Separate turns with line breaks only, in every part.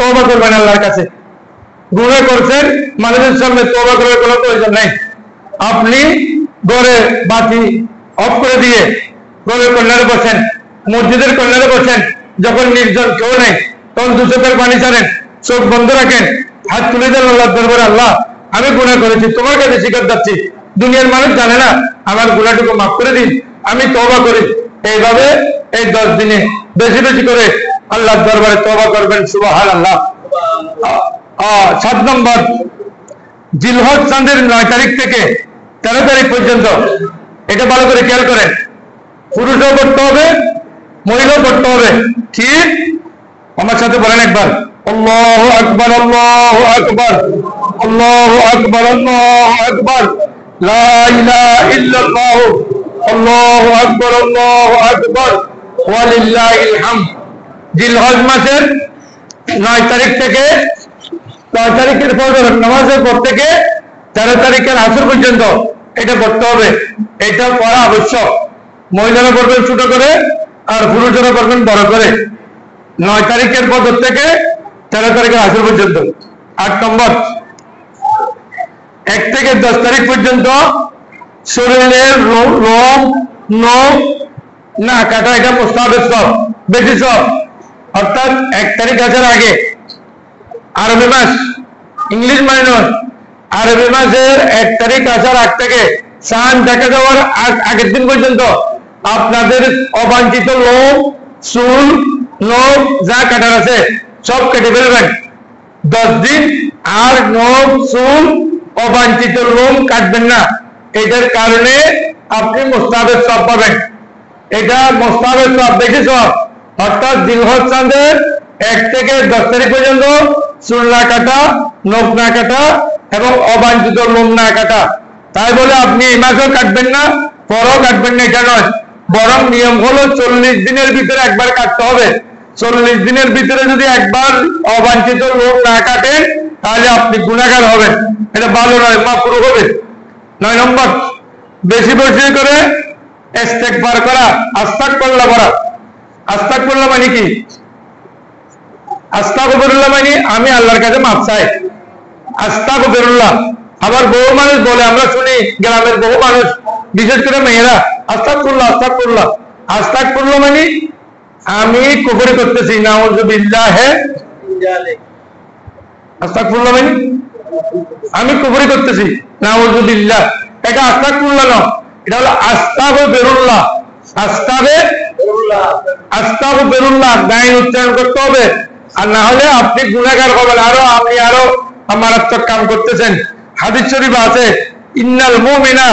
তওবা করবেন আল্লাহর কাছে। গুনাহ করছেন, মানুষের সামনে তওবা করার কোনো প্রয়োজন নাই। আপনি ঘরে বাতি অফ করে দিয়ে ঘরের কর্নারে বসেন, মসজিদের কর্নারে বসেন, যখন নির্জন কেউ নেই তখন দু চোখের পানি ছাড়েন, চোখ বন্ধ রাখেন, হাত তুলে দেন আল্লাহর দরবারে, আল্লাহ আমি গুনাহ করেছি, তোমার কাছে স্বীকার যাচ্ছি, দুনিয়ার মানুষ জানে না, আমার গুনাহটুকু মাফ করে দিন, আমি তওবা করি। এইভাবে এই 10 দিনে বেশি বেশি করে আল্লাহর দরবারে তওবা করবেন। সুবহানাল্লাহ। 7 নম্বর, জিলহজ চাঁদের 9 তারিখ থেকে 13 তারিখ পর্যন্ত, এটা ভালো করে খেয়াল করেন, পুরুষও পড়তে হবে, মহিলাও পড়তে হবে। ঠিক আমার সাথে বলেন একবার, আল্লাহু আকবার, আল্লাহু আকবার, আল্লাহু আকবার, আল্লাহু আকবার, লা ইলাহা ইল্লাল্লাহ, আল্লাহু আকবার, আল্লাহু আকবার, ওয়া লিল্লাহিল হামদ। জিলহজ মাসের 9 তারিখ থেকে 9 তারিখের ফজর নামাজের পর থেকে 13 তারিখের আসর পর্যন্ত এটা পড়তে হবে। এটা পড়া আবশ্যক। মহিলারা পড়বেন ছোট করে আর পুরুষেরা পড়বেন বড় করে। 9 তারিখের ফজর থেকে 13 তারিখের আসর পর্যন্ত। 8 নম্বর, 1 থেকে 10 তারিখ পর্যন্ত শরীরের লোম, নখ না কাটা, এটা মুস্তাহাব সব, বেশি সব। অর্থাৎ 1 তারিখ আসার আগে, আরবি মাস, ইংলিশ মাস নয়, আরবি মাসের 1 তারিখ আসার আগ থেকে চাঁদ দেখা যাওয়ার আগের দিন পর্যন্ত আপনাদের অবাঞ্ছিত লোম, চুল, নখ যা কাটার আছে সব কেটে ফেলবেন 10 দিন। আর নখ, চুল, অবাঞ্ছিত লোম কাটবেন না। এটার কারণে আপনি মুস্তাহাবের সওয়াব পাবেন। এটা মুস্তাহাবের সওয়াব, বেশি সওয়াব। অর্থাৎ জিলহজ চাঁদের 1 থেকে 10 তারিখ পর্যন্ত চুল না কাটা, নখ না কাটা এবং অবাঞ্ছিত লোম না কাটা। তাই বলে আপনি এই মাসও কাটবেন না, পরও কাটবেন না, এটা নয়। বরং নিয়ম হলো 40 দিনের ভিতরে একবার কাটতে হবে। 40 দিনের ভিতরে যদি একবার অবাঞ্ছিত লোম না কাটেন তাহলে আপনি গুনাহগার হবেন, এটা ভালো নয়, মাকরুহ হবে। 9 নম্বর, বেশি বেশি করে ইস্তেগফার করা, আস্তাগফিরুল্লাহ করা। আস্তাগফিরুল্লাহ মানে কি? আস্তাগফিরুল্লাহ মানে আমি আল্লাহর কাছে মাফ চাই, আস্তাগফিরুল্লাহ। আবার বহু মানুষ বলে, আমরা শুনি গ্রামের বহু মানুষ, বিশেষ করে মেয়েরা, আস্তাগফিরুল্লাহ, আস্তাগফিরুল্লাহ। আস্তাগফিরুল্লাহ মানে আমি কুফরি করতেছি, নাউযুবিল্লাহ। আস্তাগফিরুল্লাহ মানে আমি কুফরি করতেছি, নাউযুবিল্লাহ। এটা আস্তাগফিরুল্লাহ না, এটা হলো আস্তাগফিরুল্লাহ। আস্তাগফিরুল্লাহ গায়ে উচ্চারণ করতে হবে, আর না হলে আপনি গুনাহগার হবেন। আপনি আরো মারাত্মক কাম করতেছেন। হাদিস শরীফে আছে, ইন্নাল মুমিনা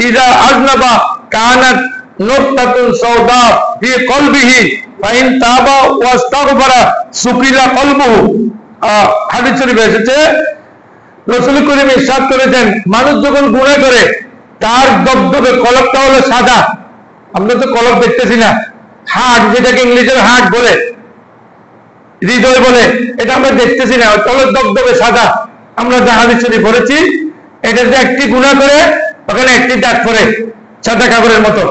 ইযা আযনাবা কানাত নুকতাতুন সাওদা ফি কলবিহি ফাইন তাবা ওয়াস্তাগফারা সুকিলা কলবুহু। হাদিস শরীফে এসেছে, রাসূল করিম ইরশাদ করেছেন, মানুষ যখন গুনাহ করে তার দবদবে কলবটা হলো সাদা। আমরা তো কলব দেখতেছি না, হার্ট, যেটাকে ইংলিশের হার্ট বলে, হৃদয় বলে, এটা আমরা দেখতেছি না, কলব দবদবে সাদা। আমরা যে হাদিস শরীফ পড়েছি, এটা যে একটি গুনাহ করে ওখানে একটি দাগ পড়ে, সাদা কাপড়ের মতো।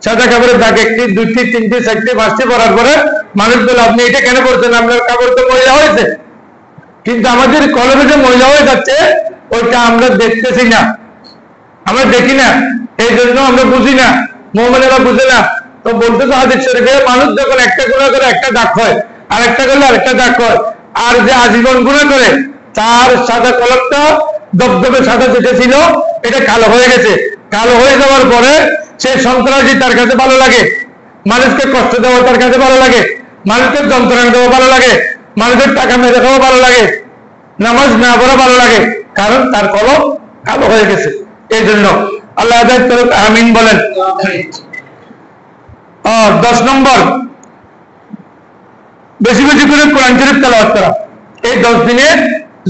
সাদা কাপড়ের দাগ 1টি, 2টি, 3টি, 4টি, 5টি পড়ার পরে মানুষ বলে, আপনি এটা কেন পড়ছেন? আপনার কাপড় তো ময়লা হয়েছে। কিন্তু আমাদের কলবে যে ময়লা হয়ে যাচ্ছে ওইটা আমরা দেখতেছি না, আমরা দেখি না, এই জন্য আমরা বুঝি না, মুমিনেরা বুঝে না। তো বলতে তো হাদিস শরীফে, মানুষ যখন একটা গুনাহ করে একটা দাগ হয়, আর একটা করলে আরেকটা দাগ হয়, আর যে আজীবন গুনাহ করে তার সাদা কলবটা দবদবে সাদা যেটা ছিল এটা কালো হয়ে গেছে। কালো হয়ে যাওয়ার পরে সে সন্ত্রাসী তার কাছে ভালো লাগে, মানুষকে কষ্ট দেওয়া তার কাছে ভালো লাগে, মানুষকে যন্ত্রণা দেওয়া ভালো লাগে, মানুষের টাকা মেরে খাওয়া ভালো লাগে, নামাজ না পড়া ভালো লাগে, কারণ তার কলব কালো হয়ে গেছে। এই জন্য আল্লাহ আমিন বলেন। 10 নম্বর, বেশি বেশি করে কোরআন শরীফ তেলাওয়াত করা। এই 10 দিনে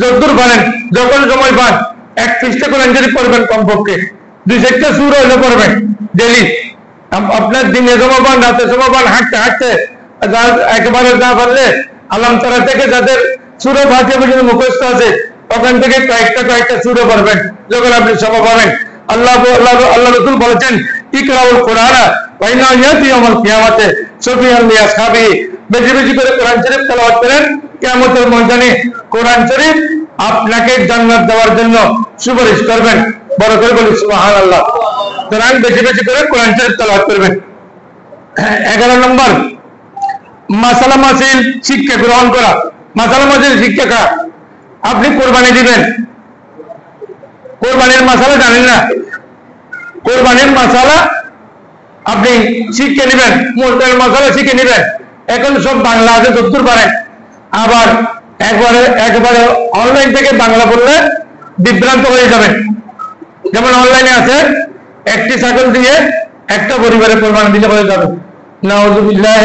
যতদূর পারেন, যখন সময় পান, 1 পৃষ্ঠা কোরআন শরীফ পড়বেন, কমপক্ষে 2-4টা সূরা হলে পড়বেন ডেইলি। আপনার দিনে সময় পান, রাতে সময় পান, হাঁটতে হাঁটতে, একেবারে না পারলে আলাম তারা থেকে যাদের সূরা ফাতিহা পর্যন্ত মুখস্থ আছে ওখান থেকে কয়েকটা সূরা পড়বেন যখন আপনি সময় পাবেন। আল্লাহ রাসূল বলেছেন, ইকরাউল কুরআনা ওয়া ইন্নাহু ইয়াতি ইয়াউমাল কিয়ামাতি শাফিআন লিআসহাবিহি বেশি বেশি করে কোরআন শরীফ তেলাওয়াত করেন, কিয়ামতের ময়দানে কোরআন শরীফ আপনাকে জান্নাত দেওয়ার জন্য সুপারিশ করবেন। বড় করে বলি সুবহানাল্লাহ। সুতরাং বেশি বেশি করে কোরআন শরীফ তেলাওয়াত করবেন। 11 নম্বর, মাসালা মাসিল শিক্ষা গ্রহণ করা। মাসালা মাসিল শিক্ষা, আপনি কোরবানি দিবেন, কোরবানির মাসালা জানেন না, কোরবানির মাসালা আপনি শিখে নেবেন, মোটের মশলা শিখে নেবেন। এখন সব বাংলা আছে যতদূর পারেন, আবার একবারে অনলাইন থেকে বাংলা বললে বিভ্রান্ত হয়ে যাবেন। যেমন অনলাইনে আছে একটি ছাগল দিয়ে একটা পরিবারে কোরবানি দিলে হয়ে যাবে। নাউযুবিল্লাহ,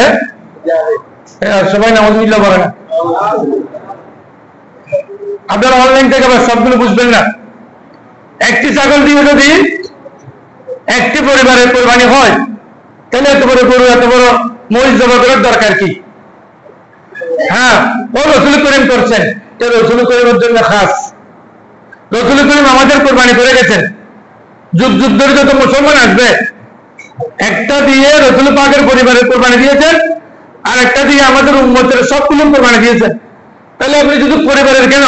সবাই নাউযুবিল্লাহ বলে না। আপনারা অনলাইন থেকে আবার সবগুলো বুঝবেন না। একটি ছাগল দিয়ে যদি একটি পরিবারের কোরবানি হয়, তাহলে এত বড় গরু, এত বড় মহিষ জবাই করার দরকার কি? হ্যাঁ, ও রসুল করিম করছেন, রসুল করিমের জন্য খাস। রসুল করিম আমাদের কোরবানি করে গেছেন। যুগ যুগ ধরে যত মুসলমান আসবে, একটা দিয়ে রসুল পাকের পরিবারের কোরবানি দিয়েছেন, আর একটা দিয়ে আমাদের উম্মতের সবগুলো কোরবানি দিয়েছেন। তাহলে আপনি শুধু পরিবারের কেন,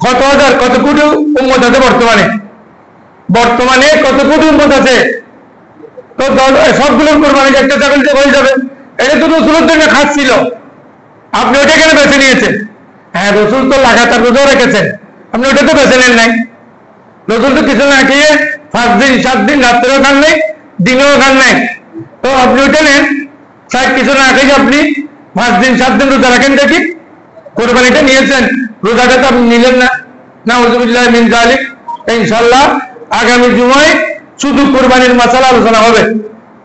কত হাজার কত কোটি উম্মত আছে বর্তমানে কত কোটি উম্মত আছে, তো সবগুলোর কোরবানি একটা ছাগল দিয়ে হয়ে যাবে। এটা তো রসুলের জন্য খাস ছিল, আপনি ওটা কেন বেছে নিয়েছেন? হ্যাঁ, রসুল তো লাগাতার রোজা রেখেছেন, আপনি ওটা তো বেছে নেন নাই। রসুল তো কিছু না খেয়ে 5 দিন 7 দিন রাত্রেও খান নাই, দিনেও খান নাই, তো আপনি ওটা নেন। কিছু না খেয়ে আপনি 5 দিন 7 দিন রোজা রাখেন, দেখি কোরবানিটা নিয়েছেন, রোজাটা তো আপনি নিলেন না। নাউযুবিল্লাহি মিন যালিক। ইনশাআল্লাহ আগামী জুমায় শুধু কোরবানির মাসালা আলোচনা হবে।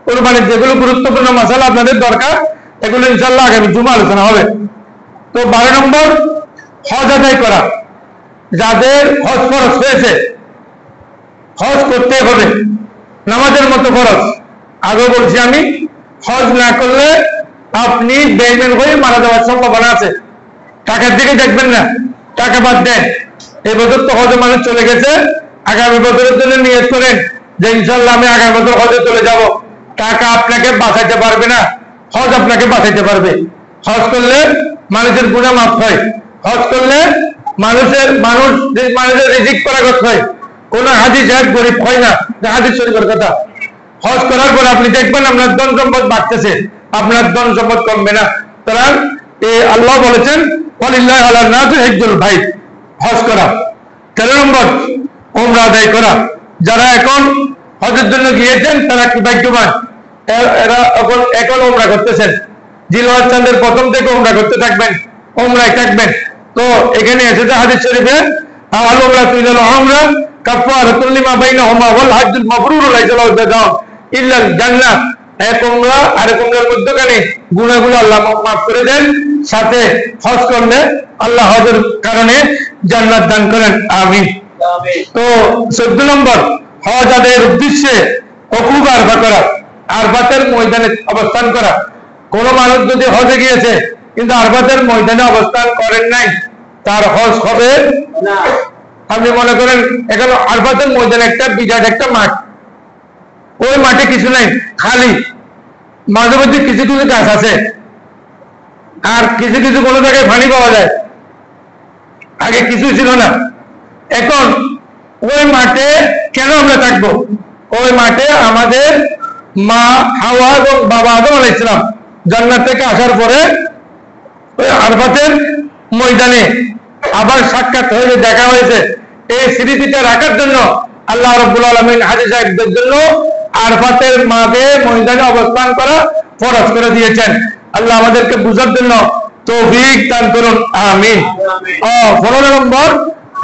কোরবানির যেগুলো গুরুত্বপূর্ণ মাসালা আপনাদের দরকার, এগুলো ইনশাআল্লাহ আগামী জুমা আলোচনা হবে। তো 12 নম্বর, হজ আদায় করা। যাদের হজ ফরজ হয়েছে, হজ করতে হবে, নামাজের মতো ফরজ। আগে বলছি আমি, হজ না করলে আপনি বেঈমান হয়ে মারা যাওয়ার সম্ভাবনা আছে। টাকার দিকে দেখবেন না, টাকা বাদ দেন। এই বছর তো হজে মানুষ চলে গেছে, আগামী বছরের জন্য নিয়ত করেন যে ইনশাআল্লাহ আমি আগামী বছর হজে চলে যাব। টাকা আপনাকে বাঁচাইতে পারবে না, হজ আপনাকে বাঁচাইতে পারবে। হজ করলে মানুষের গুনাহ মাফ হয়, হজ করলে মানুষের রিজিক পারাগত হয়। কোন হাজি সাহেব গরিব হয় না, হাদিস শরীফের কথা। হজ করার পর আপনি দেখবেন আপনার ধন সম্পদ বাড়তেছে, আপনার ধন সম্পদ কমবে না। সুতরাং আল্লাহ বলেছেন ওয়ালিল্লাহি আলা নাসি হিজ্জুল বাইত, হজ করা। 13 নম্বর, উমরা আদায় করা। যারা এখন হজের জন্য গিয়েছেন তারা কি ভাগ্যবান, এরা এখন উমরা করতেছেন। জিলহজ চাঁদের প্রথম থেকে উমরা করতে থাকবেন, উমরায় থাকবেন। তো এখানে এসেছে হাদিস শরীফে, আল উমরাতু ইলাল উমরা কাফারাতুল লিমা বাইনাহুমা ওয়াল হজ্জুল মাবরুরু লাইসা লাহু জাযাউন ইল্লাল জান্নাহ। এক উমরা আর এক উমরার মধ্যখানে গুনাহগুলো আল্লাহ মাফ করে দেন, সাথে হজ করলে আল্লাহ হজের কারণে জান্নাত দান করেন। আমিন। তো 14 নম্বর, হজ আদায়ের উদ্দেশ্যে ওকুফ আরফা করা, আরফাতের ময়দানে অবস্থান করা। কোন মানুষ যদি হজে গিয়েছে কিন্তু আরফাতের ময়দানে অবস্থান করেন নাই, তার হজ হবে না। আপনি মনে করেন এখানে আরফাতের ময়দানে একটা বিরাট একটা মাঠ, ওই মাঠে কিছু নাই, খালি, মাঝে মধ্যে কিছু কিছু গাছ আছে, আর কিছু কিছু কোনো জায়গায় পানি পাওয়া যায়, আগে কিছু ছিল না। এখন ওই মাঠে কেন আমরা থাকবো? ওই মাঠে আমাদের মা হাওয়া এবং বাবা আদম আলাইহিস সালাম জান্নাত থেকে আসার পরে ওই আরফাতের ময়দানে আবার সাক্ষাৎ হয়ে দেখা হয়েছে। এই স্মৃতিটা রাখার জন্য আল্লাহ রাব্বুল আলামিন হাজী সাহেবদের জন্য আরফাতের মাঠে ময়দানে অবস্থান করা ফরজ করে দিয়েছেন। আল্লাহ আমাদেরকে বুঝার জন্য তৌফিক দান করুন। আমিন। 15 নম্বর,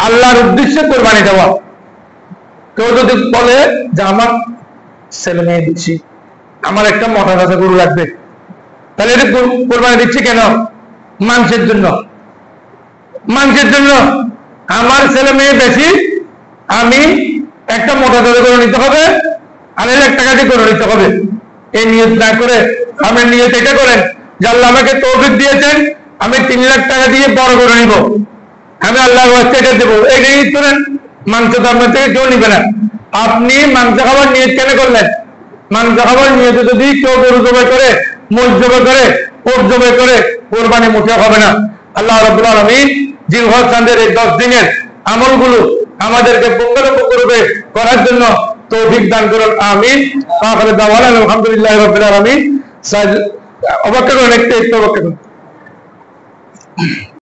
আল্লাহর উদ্দেশ্যে কোরবানি দেওয়া। কেউ যদি বলে যে আমার ছেলে মেয়ে দিচ্ছি, আমার একটা মোটা তাজা গরু লাগবে, তাহলে এটা কোরবানি দিচ্ছি কেন? মানুষের জন্য, মানুষের জন্য। আমার ছেলে মেয়ে বেশি, আমি একটা মোটা তাজা গরু নিতে হবে, 1,000 টাকা দিয়ে গরু নিতে হবে। এই নিয়ত না করে আপনি নিয়ত এটা করেন যে আল্লাহ আমাকে তৌফিক দিয়েছেন, আমি 3 লাখ টাকা দিয়ে বড় গরু নিব, আমি আল্লাহর ওয়াস্তে এটা দেবো, এই নিয়ত করেন। মাংস তো আপনার থেকে কেউ নিবে না। আপনি মাংস খাবার নিয়ত কেন করলেন? মাংস খাবার নিয়তে যদি কেউ গরু জবাই করে, মহিষ জবাই করে, ওট জবে করে কোরবানি মুঠে হবে না। আল্লাহ রাব্বুল আলামিন জিলহজ চাঁদের এই 10 দিনের আমলগুলো আমাদেরকে পূর্ণরূপে করার জন্য তৌফিক দান করুন, আমিন। আখির দাওয়ানা আলহামদুলিল্লাহি রাব্বিল আলামিন। অপেক্ষা করুন, একটু অপেক্ষা করুন।